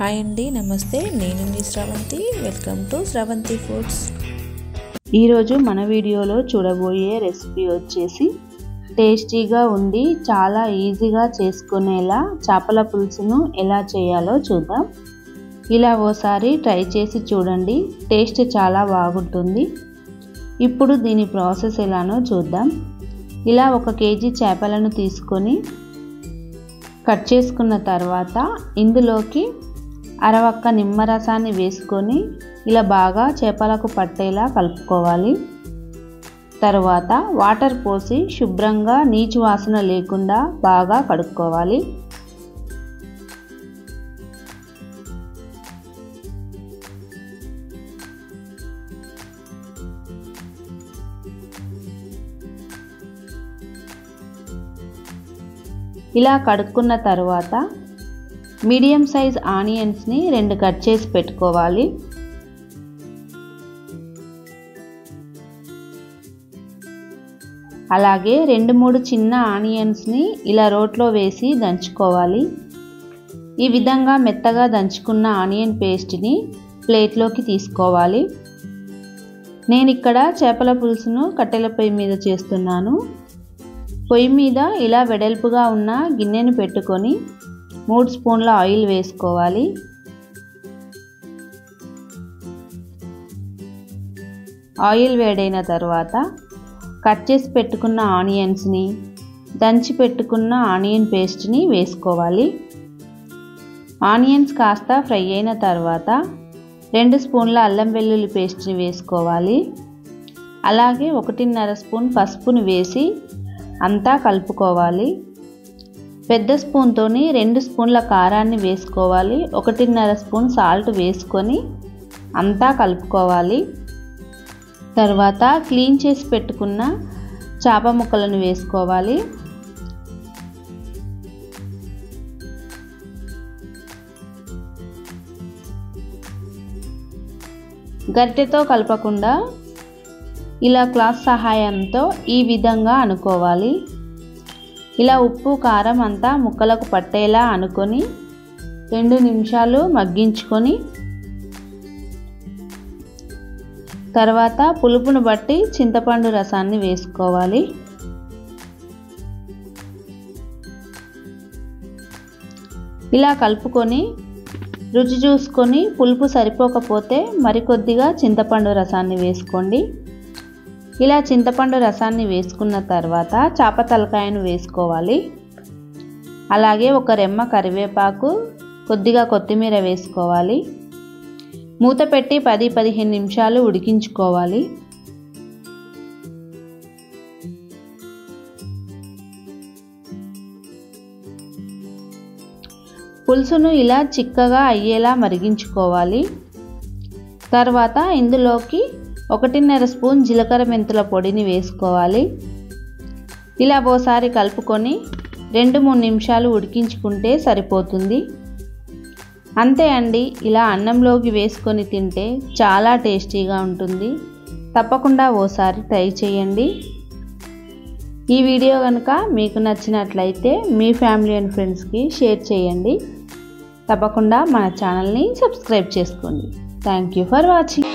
Hi అండి, నమస్తే. నేను మీ Shravanthi. Welcome to Shravanthi Foods. ఈరోజు మన వీడియోలో చూడబోయే రెసిపీ వచ్చేసి టేస్టీగా ఉండి చాలా ఈజీగా చేసుకునేలా చేపల పులుసును ఎలా చేయాలో చూద్దాం. ఇలా ఓసారి ట్రై చేసి చూడండి, టేస్ట్ చాలా బాగుంటుంది. ఇప్పుడు దీని ప్రాసెస్ ఎలానో చూద్దాం. ఇలా 1 కేజీ చేపలను తీసుకొని కట్ చేసుకున్న తర్వాత ఇందులోకి అరవక్క నిమ్మరసాన్ని వేసుకొని ఇలా బాగా చేపలకు పట్టేలా కలుపుకోవాలి. తర్వాత వాటర్ పోసి శుభ్రంగా నీచు వాసన లేకుండా బాగా కడుక్కోవాలి. ఇలా కడుక్కున్న తర్వాత మీడియం సైజ్ ఆనియన్స్ని 2 కట్ చేసి పెట్టుకోవాలి. అలాగే 2-3 చిన్న ఆనియన్స్ని ఇలా రోట్లో వేసి దంచుకోవాలి. ఈ విధంగా మెత్తగా దంచుకున్న ఆనియన్ పేస్ట్ని ప్లేట్లోకి తీసుకోవాలి. నేను ఇక్కడ చేపల పులుసును కట్టెల పొయ్యి మీద చేస్తున్నాను. పొయ్యి మీద ఇలా వెడల్పుగా ఉన్న గిన్నెను పెట్టుకొని 3 స్పూన్ల ఆయిల్ వేసుకోవాలి. ఆయిల్ వేడైన తర్వాత కట్ చేసి పెట్టుకున్న ఆనియన్స్ని, దంచి పెట్టుకున్న ఆనియన్ పేస్ట్ని వేసుకోవాలి. ఆనియన్స్ కాస్త ఫ్రై అయిన తర్వాత 2 స్పూన్ల అల్లం వెల్లుల్లి పేస్ట్ని వేసుకోవాలి. అలాగే 1.5 స్పూన్ పసుపుని వేసి అంతా కలుపుకోవాలి. పెద్ద స్పూన్తోని 2 స్పూన్ల కారాన్ని వేసుకోవాలి. 1.5 స్పూన్ సాల్ట్ వేసుకొని అంతా కలుపుకోవాలి. తర్వాత క్లీన్ చేసి పెట్టుకున్న చేప ముక్కలను వేసుకోవాలి. గరిటెతో కలపకుండా ఇలా క్లాత్ సహాయంతో ఈ విధంగా అనుకోవాలి. ఇలా ఉప్పు కారం అంతా ముక్కలకు పట్టేలా అనుకొని 2 నిమిషాలు మగ్గించుకొని తర్వాత పులుపును బట్టి చింతపండు రసాన్ని వేసుకోవాలి. ఇలా కలుపుకొని రుచి చూసుకొని పులుపు సరిపోకపోతే మరికొద్దిగా చింతపండు రసాన్ని వేసుకోండి. ఇలా చింతపండు రసాన్ని వేసుకున్న తర్వాత చేప తలకాయను వేసుకోవాలి. అలాగే 1 రెమ్మ కరివేపాకు, కొద్దిగా కొత్తిమీర వేసుకోవాలి. మూత పెట్టి 10-15 నిమిషాలు ఉడికించుకోవాలి. పులుసును ఇలా చిక్కగా అయ్యేలా మరిగించుకోవాలి. తర్వాత ఇందులోకి 1.5 స్పూన్ జీలకర్ర మెంతుల పొడిని వేసుకోవాలి. ఇలా ఓసారి కలుపుకొని 2-3 నిమిషాలు ఉడికించుకుంటే సరిపోతుంది. అంతే అండి, ఇలా అన్నంలోకి వేసుకొని తింటే చాలా టేస్టీగా ఉంటుంది. తప్పకుండా ఓసారి ట్రై చేయండి. ఈ వీడియో కనుక మీకు నచ్చినట్లయితే మీ ఫ్యామిలీ అండ్ ఫ్రెండ్స్కి షేర్ చేయండి. తప్పకుండా మన ఛానల్ని సబ్స్క్రైబ్ చేసుకోండి. Thank you for watching.